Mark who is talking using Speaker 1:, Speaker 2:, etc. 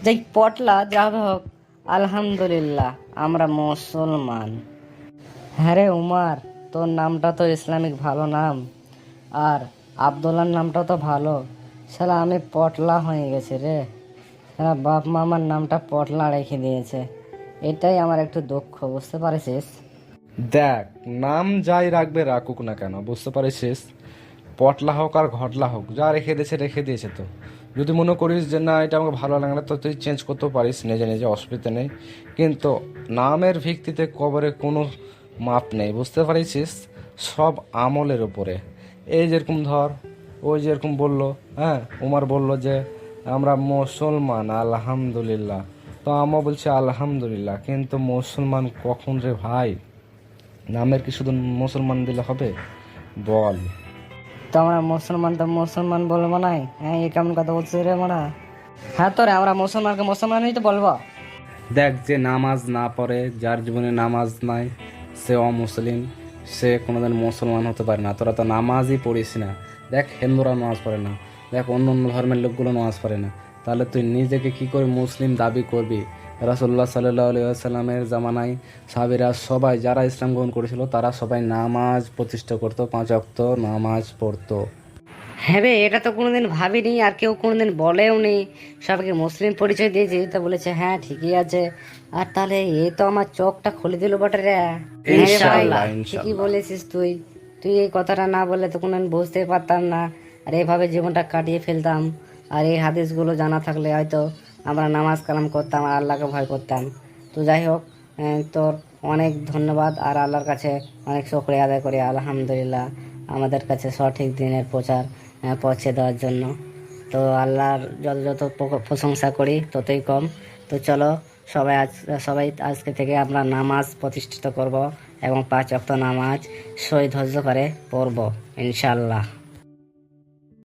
Speaker 1: যাই পটলা যা হোক, আলহামদুলিল্লাহ আমরা মুসলমান। হ্যাঁ রে উমার, তোর নামটা তো ইসলামিক ভালো নাম, আর আব্দুল্লার নামটা তো ভালো। শালা আমি পটলা হয়ে গেছি রে। শালা বাপ মা আমার নামটা পটলা রেখে দিয়েছে, এটাই আমার একটু দুঃখ, বুঝতে পারছিস?
Speaker 2: দেখ, নাম যাই রাখবে রাখুক না কেন, বুঝতে পারছিস? পটলা হোক আর ঘটলা হোক, যা রেখে দিয়েছে রেখে দিয়েছে। তো যদি মনে করিস যে না এটা আমাকে ভালো লাগে না, তো তুই চেঞ্জ করতেও পারিস নিজে নিজে, অসুবিধা নেই। কিন্তু নামের ভিত্তিতে কবরে কোনো মাপ নেই, বুঝতে পারছিস? সব আমলের উপরে। এই যেরকম ধর, ওই যেরকম বললো, হ্যাঁ উমার বলল যে আমরা মুসলমান আলহামদুলিল্লাহ, তো আমরা বলছি আলহামদুলিল্লাহ, কিন্তু মুসলমান কখন রে ভাই? নামের কি শুধু মুসলমান দিলে হবে? বল।
Speaker 1: তো আমরা মুসলমান তো মুসলমান বলবো নাই? হ্যাঁ, এ কেমন কথা বলছিস রে মোরা? হ্যাঁ তো রে, আমরা মুসলমানকে মুসলমানই তো বলবো।
Speaker 3: দেখ, যে নামাজ না পড়ে, যার জীবনে নামাজ নাই, সে অমুসলিম, সে কোনোদিন মুসলমান হতে পারে না। তোরা তো নামাজই পড়িস না। দেখ, হিন্দুরা নামাজ পড়ে না, দেখ অন্য অন্য ধর্মের লোকগুলো নামাজ পড়ে না, তাহলে তুই নিজেকে কি করে মুসলিম দাবি করবি? রাসূলুল্লাহ সাল্লাল্লাহু আলাইহি ওয়াসাল্লামের জামানায় সাহাবীরা সবাই যারা ইসলাম গ্রহণ করেছিল তারা সবাই নামাজ প্রতিষ্ঠা করতো, 5 ওয়াক্ত নামাজ পড়তো।
Speaker 1: হ্যাঁ বে, এটা তো কোনোদিন ভাবিনি, আর কেউ কোনোদিন বলেও নি। সবাইকে মুসলিম পরিচয় দিয়েছি তো বলেছে হ্যাঁ ঠিকই আছে। আর তাহলে এ তো আমার চোখটা খুলে দিল বটে রে। হ্যাঁ রে ভাই,
Speaker 3: ইনশাআল্লাহ,
Speaker 1: ঠিকই
Speaker 3: ইনশাআল্লাহ।
Speaker 1: বলেছিস তুই। তুই এই কথাটা না বললে তো কোনোদিন বুঝতেই পারতাম না, আর এইভাবে জীবনটা কাটিয়ে ফেলতাম। আর এই হাদিসগুলো জানা থাকলে হয়তো আমরা নামাজ কালাম করতাম আর আল্লাহকে ভয় করতাম। তো যাই হোক, তোর অনেক ধন্যবাদ, আর আল্লাহর কাছে অনেক শুকরিয়া আদায় করি আলহামদুলিল্লাহ আমাদের কাছে সঠিক দিনের প্রচার পৌঁছে দেওয়ার জন্য। তো আল্লাহর যত যত প্রশংসা করি ততই কম। তো চলো, সবাই আজকে থেকে আমরা নামাজ প্রতিষ্ঠিত করব এবং 5 ওয়াক্ত নামাজ সই ধৈর্য করে পড়ব ইনশাআল্লাহ।